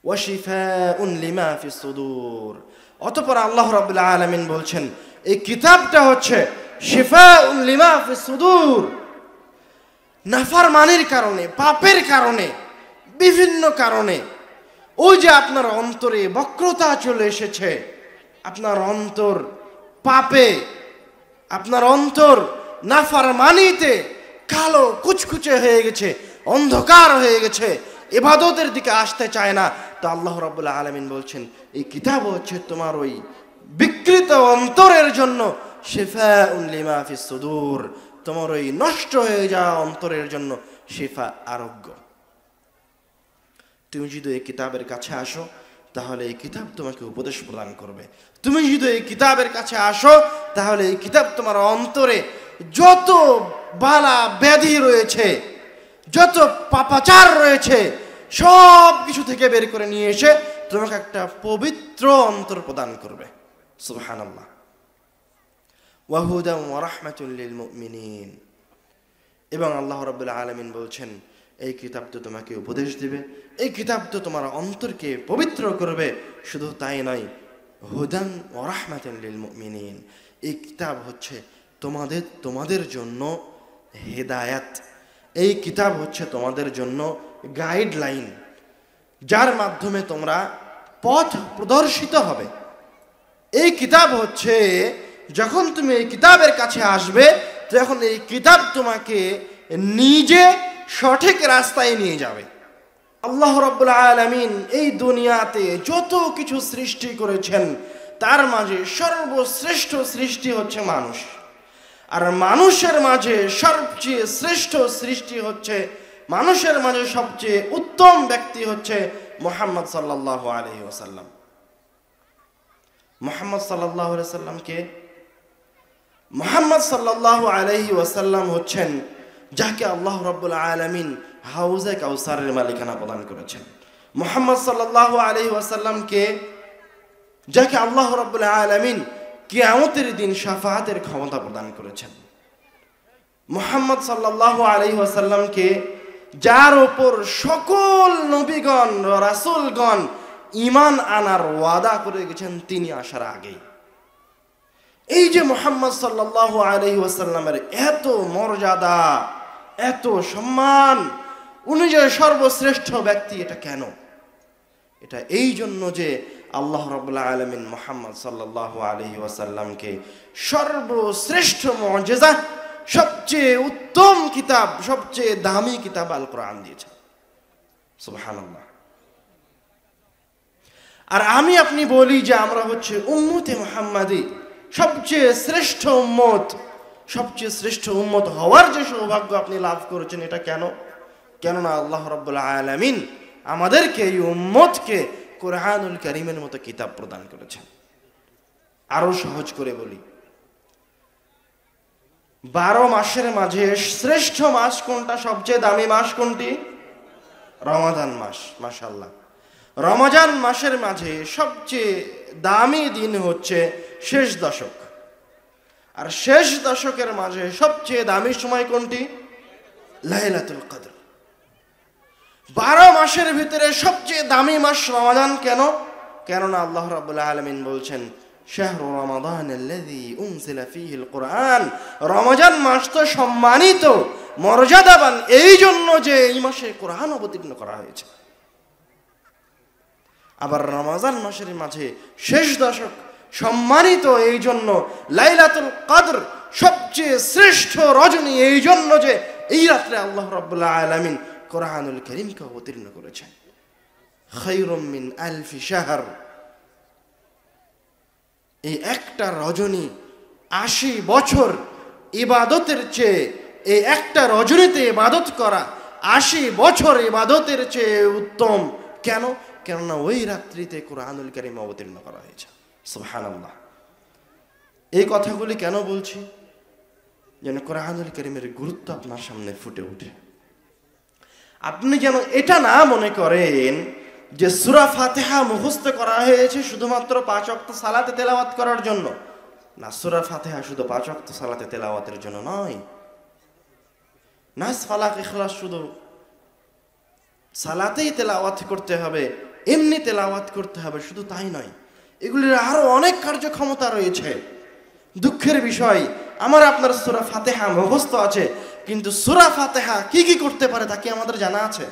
ওয়া শিফাউন লিমা ফিস সুদূর। অতঃপর আল্লাহ রাব্বুল আলামিন বলছেন এই কিতাবটা হচ্ছে শিফাউন লিমা ফিস সুদূর। নাফরমানির কারণে, পাপের কারণে, বিভিন্ন কারণে ওই যে আপনার অন্তরে বক্রতা চলে এসেছে, আপনার অন্তর পাপে, আপনার অন্তর নাফরমানিতে কালো কুচকুচে হয়ে গেছে, অন্ধকার হয়ে গেছে, ইবাদতের দিকে আসতে চায় না। তো আল্লাহ রাব্বুল আলামিন বলছেন এই কিতাব হচ্ছে তোমার ওই বিকৃত অন্তরের জন্য শিফাউন লিমা ফিস সুদূর, তোমার ওই নষ্ট হয়ে যাওয়া অন্তরের জন্য শিফা, আরোগ্য। তুমি যদি এই কিতাবের কাছে আসো তাহলে এই কিতাব তোমাকে উপদেশ প্রদান করবে। তুমি যদি এই কিতাবের কাছে আসো তাহলে এই কিতাব তোমার অন্তরে যত বালা ব্যাধি রয়েছে, যত পাপাচার রয়েছে, সব কিছু থেকে বের করে নিয়ে এসে তোমাকে একটা পবিত্র অন্তর প্রদান করবে। সুবহানাল্লাহ। ওয়া হুদাম ওয়া রাহমাতুল লিল মুমিনিন। এবং আল্লাহ রাব্বুল আলামিন বলছেন এই কিতাব তো তোমাকে উপদেশ দিবে, এই কিতাব তো তোমার অন্তরকে পবিত্র করবে। শুধু তাই নয়, হুদান ওয়া রাহমাতুল লিল মুমিনিন, এই কিতাব হচ্ছে তোমাদের জন্য হেদায়াত। এই কিতাব হচ্ছে তোমাদের জন্য গাইডলাইন, যার মাধ্যমে তোমরা পথ প্রদর্শিত হবে। এই কিতাব হচ্ছে যখন তুমি এই কিতাবের কাছে আসবে তখন এই কিতাব তোমাকে নিজে সঠিক রাস্তায় নিয়ে যাবে। আল্লাহ রাব্বুল আলামিন এই দুনিয়াতে যত কিছু সৃষ্টি করেছেন তার মাঝে সর্বশ্রেষ্ঠ সৃষ্টি হচ্ছে মানুষ। আর মানুষের মাঝে সবচেয়ে শ্রেষ্ঠ সৃষ্টি হচ্ছে, মানুষের মাঝে সবচেয়ে উত্তম ব্যক্তি হচ্ছে মুহাম্মদ সাল্লাল্লাহু আলাইহি ওয়াসাল্লাম। মুহাম্মদ সাল্লাল্লাহু আলাইহি ওয়াসাল্লামকে, মুহাম্মদ সাল্লাল্লাহু আলাইহি ওয়াসাল্লাম হচ্ছেন যাকে আল্লাহ রাব্বুল আলামিন হাউজে কাউসারের মালিকানা প্রদান করেছেন। মুহাম্মদ সাল্লাল্লাহু আলাইহি ওয়াসাল্লামকে যাকে আল্লাহ রাব্বুল আলামিন কিয়ামতের দিন শাফাআতের ক্ষমতা প্রদান করেছেন। মুহাম্মদ সাল্লাল্লাহু আলাইহি ওয়াসাল্লামকে যার উপর সকল নবীগণ রাসূলগণ ঈমান আনার ওয়াদা করে গেছেন তিনি আসার আগেই। এই যে মুহাম্মদ সাল্লাল্লাহু আলাইহি ওয়াসাল্লামের এত মর্যাদা, এত সম্মান, উনি যে সর্বশ্রেষ্ঠ ব্যক্তি, এটা কেন? এটা এই জন্য যে আল্লাহ রাব্বুল আলামিন মুহাম্মদ সাল্লাল্লাহু আলাইহি ওয়াসাল্লামকে সর্বশ্রেষ্ঠ মুজিজা, সবচেয়ে উত্তম কিতাব, সবচেয়ে দামি কিতাব আল কোরআন দিয়েছেন। সুবহানাল্লাহ। আর আমি আপনি বলি যে আমরা হচ্ছে উম্মতে মুহাম্মাদি, সবচেয়ে শ্রেষ্ঠ উম্মত। সবচেয়ে শ্রেষ্ঠ উম্মত হওয়ার যে সৌভাগ্য আপনি লাভ করেছেন, এটা কেন? কেননা আল্লাহ রাব্বুল আলামিন আমাদেরকে এই উম্মতকে কোরআনুল কারীমের মতো কিতাব প্রদান করেছেন। আরো সহজ করে বলি, 12 মাসের মাঝে শ্রেষ্ঠ মাস কোনটা? সবচেয়ে দামি মাস কোনটি? রমাদান মাস। মাশাআল্লাহ। রমজান মাসের মাঝে সবচেয়ে দামি দিন হচ্ছে শেষ দশক। আর শেষ দশকের মাঝে সবচেয়ে দামি সময় কোনটি? লাইলাতুল কদর। 12 মাসের ভিতরে সবচেয়ে দামি মাস রমাদান। কেন? কেননা আল্লাহ রাব্বুল আলামিন বলছেন শাহরু রমাদানাল্লাযী উনজিলা ফীহিল কুরআন। রমজান মাস তো সম্মানিত, মর্যাদাবান এই জন্য যে এই মাসে কোরআন অবতীর্ণ করা হয়েছে। আবার রমজান মাসের মাঝে শেষ দশক সম্মানিত এই জন্য, লাইলাতুল কদর সবচেয়ে শ্রেষ্ঠ রজনী এই জন্য যে এই রাত্রে আল্লাহ রাব্বুল আলামিন কোরআনুল কারীমকে অবতীর্ণ করেছেন। খায়রুম মিন আলফি শাহর। এই একটা রজনী 80 বছর ইবাদতের চেয়ে, এই একটা রজনীতে ইবাদত করা 80 বছর ইবাদতের চেয়ে উত্তম। কেন? কেননা ওই রাত্রিতে কোরআনুল কারীম অবতীর্ণ করা হয়েছে। সুবহানাল্লাহ। এই কথাগুলি কেন বলছি? যেন কোরআনুল কারীমের গুরুত্ব আপনার সামনে ফুটে ওঠে। আপনি যেন এটা না মনে করেন যে সূরা ফাতিহা মুখস্থ করা হয়েছে শুধুমাত্র 5 ওয়াক্ত সালাতে তেলাওয়াত করার জন্য। না, সূরা ফাতিহা শুধু 5 ওয়াক্ত সালাতে তেলাওয়াতের জন্য নয়। নাস, ফালাক, ইখলাস শুধু সালাতেই তেলাওয়াত করতে হবে এমনি তেলাওয়াত করতে হবে, শুধু তাই নয়, এগুলির আরো অনেক কার্যক্ষমতা রয়েছে। দুঃখের বিষয়, আমার আপনার সূরা ফাতিহা মুখস্থ আছে, কিন্তু সূরা ফাতিহা কি কি করতে পারে তা কি আমাদের জানা আছে?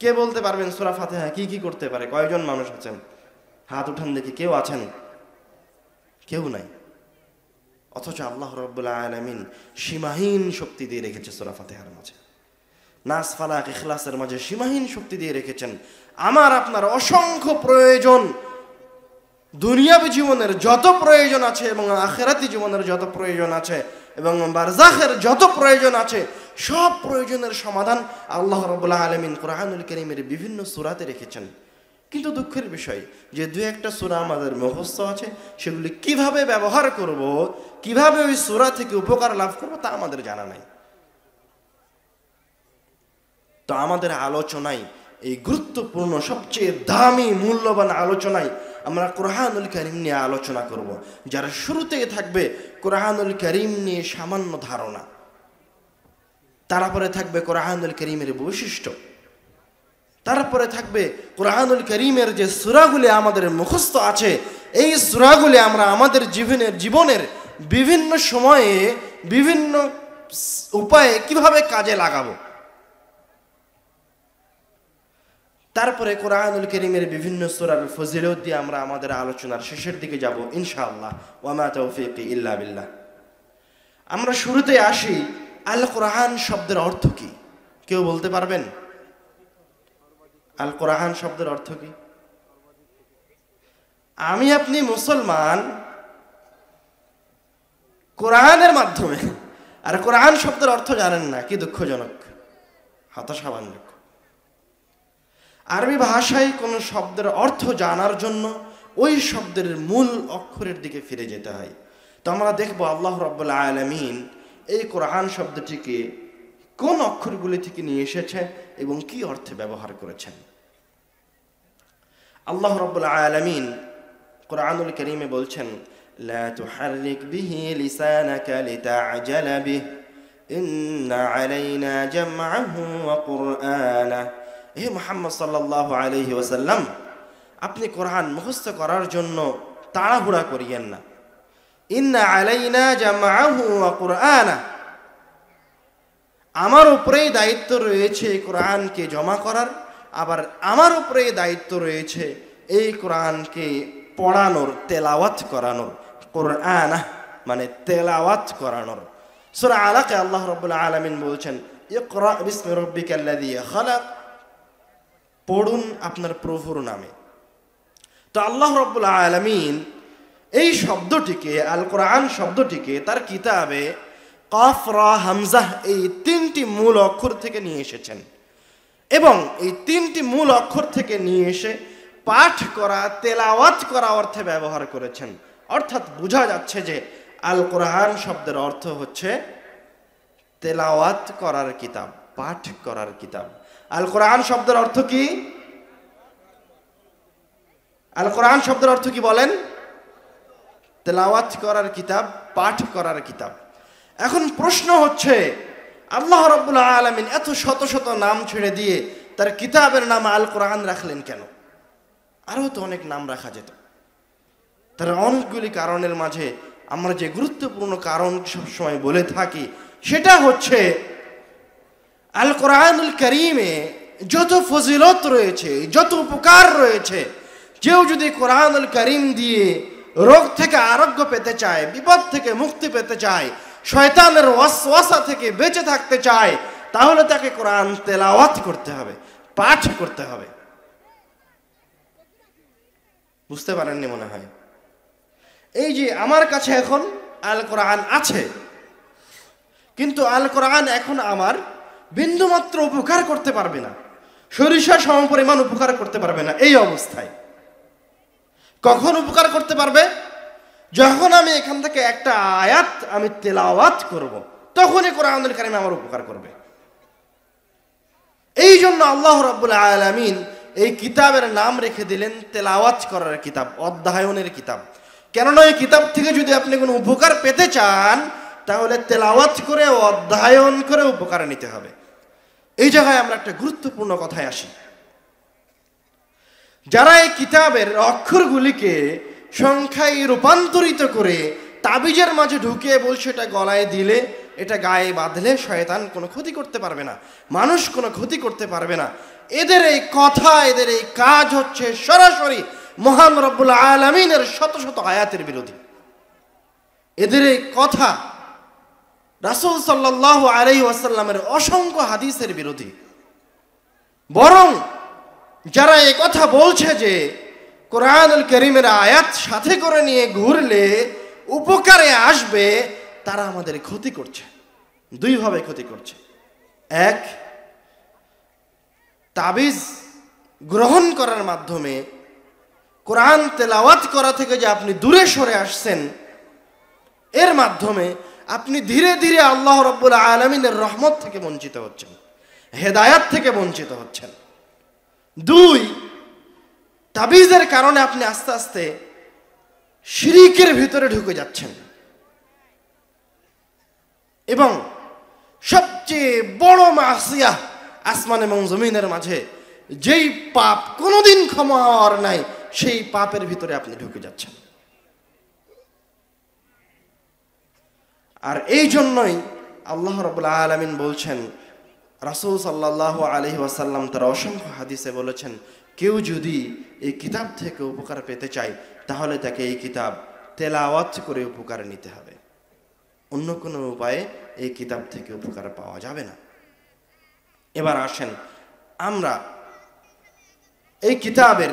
কে বলতে পারবেন সূরা ফাতিহা কি কি করতে পারে? কয়জন মানুষ আছেন? হাত উঠান দেখি, কেউ আছেন? কেউ নাই। অথচ আল্লাহ রাব্বুল আলামিন সীমাহীন শক্তি দিয়ে রেখেছে সূরা ফাতিহার মাঝে, নাস ফালাক ইখলাসের মাঝে সীমাহীন শক্তি দিয়ে রেখেছেন। আমার আপনার অসংখ্য প্রয়োজন, দুনিয়াবী জীবনের যত প্রয়োজন আছে এবং আখিরাতি জীবনের যত প্রয়োজন আছে এবং বারজাখের যত প্রয়োজন আছে, সব প্রয়োজনের সমাধান আল্লাহ রাব্বুল আলামিন কোরআনুল কারীমের বিভিন্ন সূরাতে রেখেছেন। কিন্তু দুঃখের বিষয় যে দুই একটা সূরা আমাদের মুখস্থ আছে, সেগুলি কিভাবে ব্যবহার করব, কিভাবে ওই সূরা থেকে উপকার লাভ করব তা আমাদের জানা নাই। তো আমাদের আলোচনায়, এই গুরুত্বপূর্ণ সবচেয়ে দামি মূল্যবান আলোচনায় আমরা কোরআনুল কারীম নিয়ে আলোচনা করব, যার শুরুতেই থাকবে কোরআনুল কারীম নিয়ে সামান্য ধারণা, তারপরে থাকবে কোরআনুল কারীমের বৈশিষ্ট্য, তারপরে থাকবে কোরআনুল কারীমের যে সূরাগুলি আমাদের মুখস্থ আছে, এই সূরাগুলি আমরা আমাদের জীবনের বিভিন্ন সময়ে বিভিন্ন উপায়ে কিভাবে কাজে লাগাবো। তারপরে কোরআনুল কারীমের বিভিন্ন সূরার ফজিলত দিয়ে আমরা আমাদের আলোচনার শেষের দিকে যাব ইনশাআল্লাহ। ওয়া মা তাওফীকি ইল্লা বিল্লাহ। আমরা শুরুতে আসি, আল কোরআন শব্দের অর্থ কি? কেউ বলতে পারবেন আল কোরআন শব্দের অর্থ কি? আমি আপনি মুসলমান কোরআনের মাধ্যমে, আর কোরআন শব্দের অর্থ জানেন না, কি দুঃখজনক, হতাশাবাঞ্জক। আরবি ভাষায় কোন শব্দের অর্থ জানার জন্য ওই শব্দের মূল অক্ষরের দিকে ফিরে যেতে হয়। তো আমরা দেখব আল্লাহ রাব্বুল আলামিন এই কোরআন শব্দটিকে কোন অক্ষরগুলি থেকে নিয়ে এসেছে এবং কি অর্থে ব্যবহার করেছেন। আল্লাহ রাব্বুল আলামিন কোরআনুল কারীমে বলছেন, লা তুহাররিক বিহি লিসানাকা লিতা'জালা বিহি ইন্না আলাইনা জামআহু ওয়া কুরআনা। হে মুহাম্মদ সাল্লাল্লাহু আলাইহি ওয়াসাল্লাম, আপনি কোরআন মুখস্থ করার জন্য তাড়াহুড়া করিয়েন না। ইন্না আলাইনা জামআহু ওয়া কুরআনা, আমার উপরেই দায়িত্ব রয়েছে কোরআনকে জমা করার, আবার আমার উপরেই দায়িত্ব রয়েছে এই কোরআনকে পড়ানোর, তেলাওয়াত করানোর। কুরআনা মানে তেলাওয়াত করানোর। সূরা আলাকে আল্লাহ রাব্বুল আলামিন বলছেন, ইকরা বিসমি রাব্বিকাল্লাযী খালাক, পড়ুন আপনার প্রভুর নামে। তো আল্লাহ রাব্বুল আলামিন এই শব্দটিকে, আল কোরআন শব্দটিকে তার কিতাবে কাফ রা হামজা এই তিনটি মূল অক্ষর থেকে নিয়ে এসেছেন এবং এই তিনটি মূল অক্ষর থেকে নিয়ে এসে পাঠ করা, তেলাওয়াত করা অর্থে ব্যবহার করেছেন। অর্থাৎ বোঝা যাচ্ছে যে আল কোরআন শব্দের অর্থ হচ্ছে তেলাওয়াত করার কিতাব, পাঠ করার কিতাব। আল কোরআন শব্দের অর্থ কি? আল কোরআন শব্দের অর্থ কি বলেন? তেলাওয়াত করার কিতাব, পাঠ করার কিতাব। এখন প্রশ্ন হচ্ছে, আল্লাহ রাব্বুল আলামিন এত শত শত নাম ছেড়ে দিয়ে তার কিতাবের নাম আল কোরআন রাখলেন কেন? আরও তো অনেক নাম রাখা যেত। তার অনেকগুলি কারণের মাঝে আমরা যে গুরুত্বপূর্ণ কারণ সবসময় বলে থাকি সেটা হচ্ছে, আল কোরআনুল কারীমে যত ফজিলত রয়েছে, যত উপকার রয়েছে, কেউ যদি কোরআনুল কারীম দিয়ে রোগ থেকে আরোগ্য পেতে চায়, বিপদ থেকে মুক্তি পেতে চায়, শয়তানের ওয়াসওয়াসা থেকে বেঁচে থাকতে চায়, তাহলে তাকে কোরআন তেলাওয়াত করতে হবে, পাঠ করতে হবে। বুঝতে পারেননি মনে হয়? এই যে আমার কাছে এখন আল কোরআন আছে, কিন্তু আল কোরআন এখন আমার বিন্দুমাত্র উপকার করতে পারবে না, সরিষা সমপরিমাণ উপকার করতে পারবে না। এই অবস্থায় কখন উপকার করতে পারবে? যখন আমি এখান থেকে একটা আয়াত আমি তেলাওয়াত করব, তখনই কোরআনুল কারীম আমার উপকার করবে। এই জন্য আল্লাহ রাব্বুল আলামিন এই কিতাবের নাম রেখে দিলেন তেলাওয়াত করার কিতাব, অধ্যয়নের কিতাব। কেননা এই কিতাব থেকে যদি আপনি কোনো উপকার পেতে চান, তাহলে তেলাওয়াত করে, অধ্যয়ন করে উপকার নিতে হবে। এই জায়গায় আমরা একটা গুরুত্বপূর্ণ কথায় আসি। যারা এই কিতাবের অক্ষরগুলিকে সংখ্যায় রূপান্তরিত করে তাবিজের মাঝে ঢুকিয়ে বলছে এটা গলায় দিলে, এটা গায়ে বাঁধলে শয়তান কোনো ক্ষতি করতে পারবে না, মানুষ কোনো ক্ষতি করতে পারবে না, এদের এই কথা, এদের এই কাজ হচ্ছে সরাসরি মহান রব্বুল আলামিনের শত শত আয়াতের বিরোধী। এদের এই কথা রাসূল সাল্লাল্লাহু আলাইহি ওয়াসাল্লামের অসংখ্য হাদিসের বিরোধী। বরং যারা এই কথা বলছে যে কোরআনুল কারীমের আয়াত সাথে করে নিয়ে ঘুরলে উপকারে আসবে, তারা আমাদের ক্ষতি করছে, দুইভাবে ক্ষতি করছে। এক, তাবিজ গ্রহণ করার মাধ্যমে কোরআন তেলাওয়াত করা থেকে যে আপনি দূরে সরে আসছেন, এর মাধ্যমে আপনি ধীরে ধীরে আল্লাহ রাব্বুল আলামিনের রহমত থেকে বঞ্চিত হচ্ছেন, হেদায়াত থেকে বঞ্চিত হচ্ছেন। দুই, তাবিজের কারণে আপনি আস্তে আস্তে শিরিকের ভিতরে ঢুকে যাচ্ছেন। এবং সবচেয়ে বড় মাসিয়া আসমান এবং জমিনের মাঝে যেই পাপ কোনোদিন ক্ষমা হওয়ার নাই, সেই পাপের ভিতরে আপনি ঢুকে যাচ্ছেন। আর এই জন্যই আল্লাহ রাব্বুল আলামিন বলছেন, রাসূল সাল্লাল্লাহু আলাইহি ওয়াসাল্লাম তার অসংখ্য হাদিসে বলেছেন, কেউ যদি এই কিতাব থেকে উপকার পেতে চায় তাহলে তাকে এই কিতাব তেলাওয়াত করে উপকার নিতে হবে, অন্য কোনো উপায়ে এই কিতাব থেকে উপকার পাওয়া যাবে না। এবার আসেন আমরা এই কিতাবের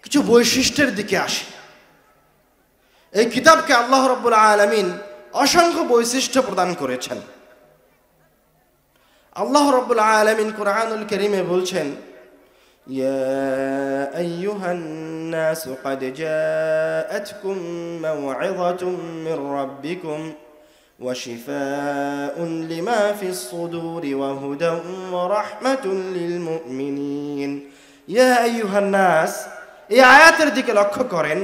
কিছু বৈশিষ্ট্যের দিকে আসি। এই কিতাবকে আল্লাহ রাব্বুল আলামিন অসংখ্য বৈশিষ্ট্য প্রদান করেছেন। আল্লাহ রাব্বুল আলামিন কোরআনুল কারীমে বলছেন, ইয়া আইয়ুহান নাস ক্বাদ জাআতকুম মাও'ইযাতুম মির রাব্বিকুম ওয়া শিফাa'উন লিমা ফিস সুদুরি ওয়া হুদান ওয়া রাহমাতুল লিল মুমিনিন। ইয়া আইয়ুহান নাস, এই আয়াতের দিকে লক্ষ্য করেন,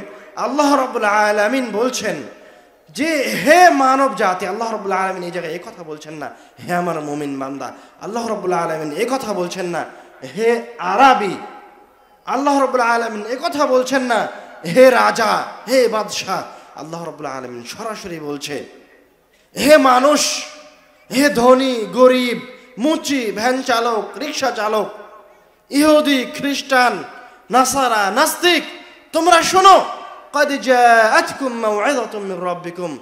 আল্লাহ রাব্বুল আলামিন বলছেন যে হে মানব জাতি। আল্লাহ রাব্বুল আলামিন এই জায়গায় এই কথা বলছেন না হে আমার মুমিন বান্দা, আল্লাহ রাব্বুল আলামিন এই কথা বলছেন না হে আরবি, আল্লাহ রাব্বুল আলামিন এই কথা বলছেন না হে রাজা, হে বাদশাহ। আল্লাহ রাব্বুল আলামিন সরাসরি বলছে, হে মানুষ, হে ধনী গরিব, মুচি ভ্যান চালক, রিক্সা চালক, ইহুদি খ্রিস্টান, নাসারা, নাস্তিক, তোমরা শোনো, ক্বাদ জাআতকুম মাও'ইযাতুম মির রাব্বিকুম,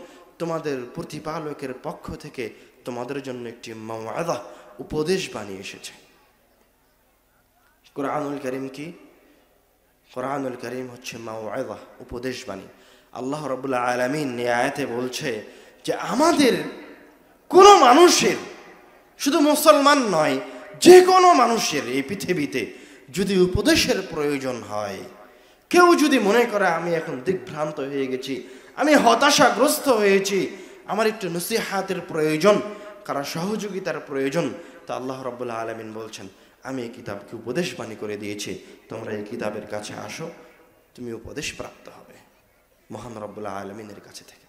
তোমাদের প্রতিপালকের পক্ষ থেকে তোমাদের জন্য একটি মাও'ইযা, উপদেশ বাণী এসেছে। কোরআনুল কারীম কি? কোরআনুল কারীম হচ্ছে মাও'ইযা, উপদেশ বাণী। আল্লাহ রাব্বুল আলামিন এই আয়াতে বলছে যে আমাদের কোনো মানুষের, শুধু মুসলমান নয়, যে কোনো মানুষের এই পৃথিবীতে যদি উপদেশের প্রয়োজন হয়, কেউ যদি মনে করে আমি এখন দিগ্ভ্রান্ত হয়ে গেছি, আমি হতাশাগ্রস্ত হয়েছি, আমার একটু নসিহাতের প্রয়োজন, কারো সহযোগিতার প্রয়োজন, তা আল্লাহ রাব্বুল আলামিন বলছেন আমি এই কিতাবকে উপদেশ বাণী করে দিয়েছি, তোমরা এই কিতাবের কাছে আসো, তুমি উপদেশ প্রাপ্ত হবে মহান রাব্বুল আলামিনের কাছে থেকে।